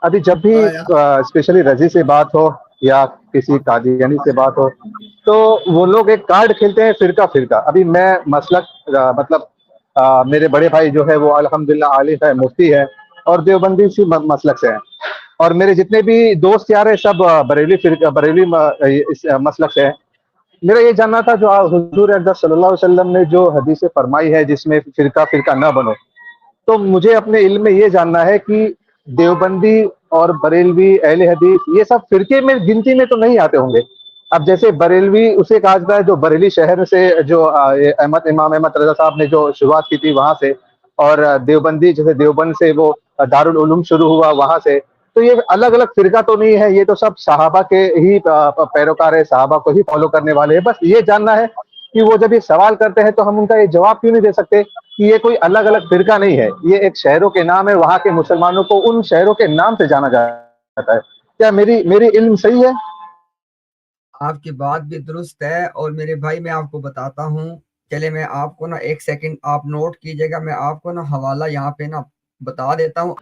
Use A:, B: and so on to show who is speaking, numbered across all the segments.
A: ابھی جب بھی
B: آیا
A: اسپیشلی رضی سے بات ہو یا کسی قادیانی سے بات ہو تو وہ لوگ ایک کارڈ کھیلتے ہیں فرقہ فرقہ. ابھی میں مسلک مطلب میرے بڑے بھائی جو ہے وہ الحمدللہ عالم ہے، مفتی ہے اور دیوبندی سی مسلک سے ہیں، اور میرے جتنے بھی دوست یار ہیں سب بریلی فرقہ بریلی اس مسلک سے ہیں. میرا یہ جاننا تھا جو حضور اقدس صلی اللہ علیہ وسلم نے جو حدیث فرمائی ہے جس میں فرقہ فرقہ نہ بنو، تو مجھے اپنے علم میں یہ جاننا ہے کہ دیوبندی اور بریلوی اہل حدیث یہ سب فرقے میں گنتی میں تو نہیں آتے ہوں گے. اب جیسے بریلوی اسے کہا جاتا ہے جو بریلی شہر سے جو امام احمد رضا صاحب نے جو شروعات کی تھی وہاں سے، اور دیوبندی جیسے دیوبند سے وہ دارالعلوم شروع ہوا وہاں سے. تو یہ الگ الگ فرقہ تو نہیں ہے، یہ تو سب صحابہ کے ہی پیروکار ہے، صحابہ کو ہی فالو کرنے والے ہیں. بس یہ جاننا ہے کہ وہ جب یہ سوال کرتے ہیں تو ہم ان کا یہ جواب کیوں نہیں دے سکتے کہ یہ کوئی الگ الگ فرقہ نہیں ہے، یہ ایک شہروں کے نام ہے، وہاں کے مسلمانوں کو ان شہروں کے نام سے جانا جاتا ہے. کیا میری علم صحیح ہے؟
B: آپ کی بات بھی درست ہے، اور میرے بھائی میں آپ کو بتاتا ہوں. چلے میں آپ کو نا ایک سیکنڈ آپ نوٹ کیجئے گا، میں آپ کو نا حوالہ یہاں پہ نا بتا دیتا ہوں.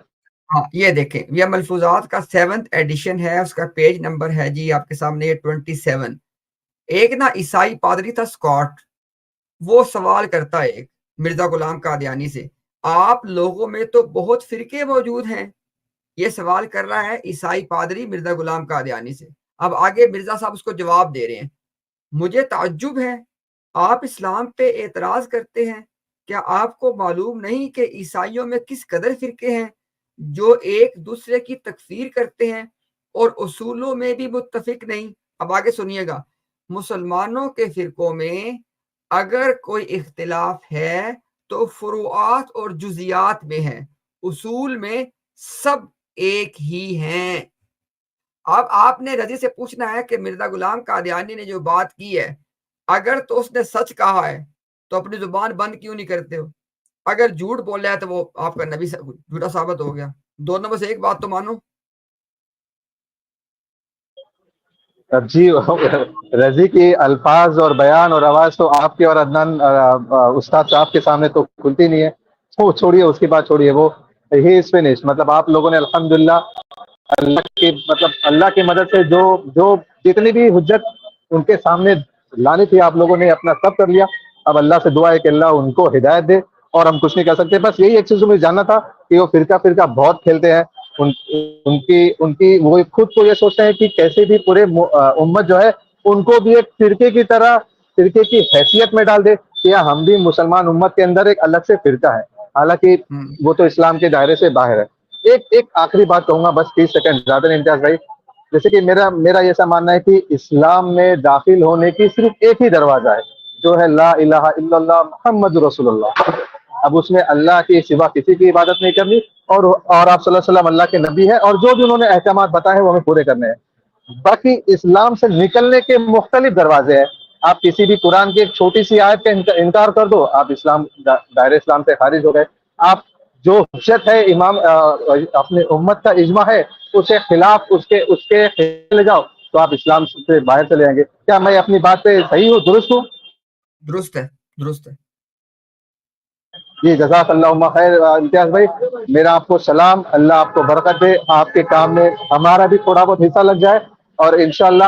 B: ہاں یہ دیکھیں، یہ ملفوظات کا 7th ایڈیشن ہے، اس کا پیج نمبر ہے جی آپ کے سامنے یہ 27. ایک نا عیسائی پادری تھا اسکاٹ، وہ سوال کرتا ہے ایک مرزا غلام قادیانی سے، آپ لوگوں میں تو بہت فرقے موجود ہیں. یہ سوال کر رہا ہے عیسائی پادری مرزا غلام قادیانی سے. اب آگے مرزا صاحب اس کو جواب دے رہے ہیں، مجھے تعجب ہے آپ اسلام پہ اعتراض کرتے ہیں، کیا آپ کو معلوم نہیں کہ عیسائیوں میں کس قدر فرقے ہیں جو ایک دوسرے کی تکفیر کرتے ہیں اور اصولوں میں بھی متفق نہیں. اب آگے سنیے گا، مسلمانوں کے فرقوں میں اگر کوئی اختلاف ہے تو فروعات اور جزیات میں ہے، اصول میں سب ایک ہی ہیں. اب آپ نے رضی سے پوچھنا ہے کہ مرزا غلام قادیانی نے جو بات کی ہے اگر تو اس نے سچ کہا ہے تو اپنی زبان بند کیوں نہیں کرتے ہو؟ اگر جھوٹ بول رہا ہے تو وہ آپ کا نبی جھوٹا ثابت ہو گیا. دونوں میں سے ایک بات تو مانو.
A: اب جی رضی کی الفاظ اور بیان اور آواز تو آپ کے اور عدنان استاد صاحب کے سامنے تو کھلتی نہیں ہے. وہ چھوڑیے، اس کی بات چھوڑیے، وہ ہی از فنش. مطلب آپ لوگوں نے الحمدللہ اللہ کی مدد سے جو جو جتنی بھی حجت ان کے سامنے لانی تھی آپ لوگوں نے اپنا سب کر لیا. اب اللہ سے دعا ہے کہ اللہ ان کو ہدایت دے، اور ہم کچھ نہیں کر سکتے. بس یہی ایک چیز مجھے جاننا تھا کہ وہ فرقہ فرقہ بہت کھیلتے ہیں. ان کی وہ خود کو یہ سوچتے ہیں کہ کیسے بھی پورے امت جو ہے ان کو بھی ایک فرقے کی طرح فرقے کی حیثیت میں ڈال دے کہ ہم بھی مسلمان امت کے اندر ایک الگ سے فرقہ ہے، حالانکہ وہ تو اسلام کے دائرے سے باہر ہے. ایک آخری بات کہوں گا بس 30 سیکنڈ، زیادہ نہیں امتیاز بھائی. جیسے کہ میرا ایسا ماننا ہے کہ اسلام میں داخل ہونے کی صرف ایک ہی دروازہ ہے جو ہے لا الہ الا اللہ محمد رسول اللہ. اب اس میں اللہ کے سوا کسی کی عبادت نہیں کرنی، اور آپ صلی اللہ علیہ وسلم اللہ کے نبی ہے، اور جو بھی انہوں نے احکامات بتائے ہیں وہ ہمیں پورے کرنے ہیں. باقی اسلام سے نکلنے کے مختلف دروازے ہیں. آپ کسی بھی قرآن کی ایک چھوٹی سی آیت کا انکار کر دو، آپ دائرے اسلام سے خارج ہو گئے. آپ جو حجت ہے امام اپنے امت کا اجماع ہے اسے خلاف اس کے لے جاؤ تو آپ اسلام سے باہر چلے جائیں گے. کیا میں اپنی بات پہ صحیح ہوں، درست ہوں؟
B: درست ہے، درست ہے.
A: جی جزاک اللہ خیر امتیاز بھائی. میرا آپ کو سلام، اللہ آپ کو برکت دے، آپ کے کام میں ہمارا بھی تھوڑا بہت حصہ لگ جائے، اور انشاءاللہ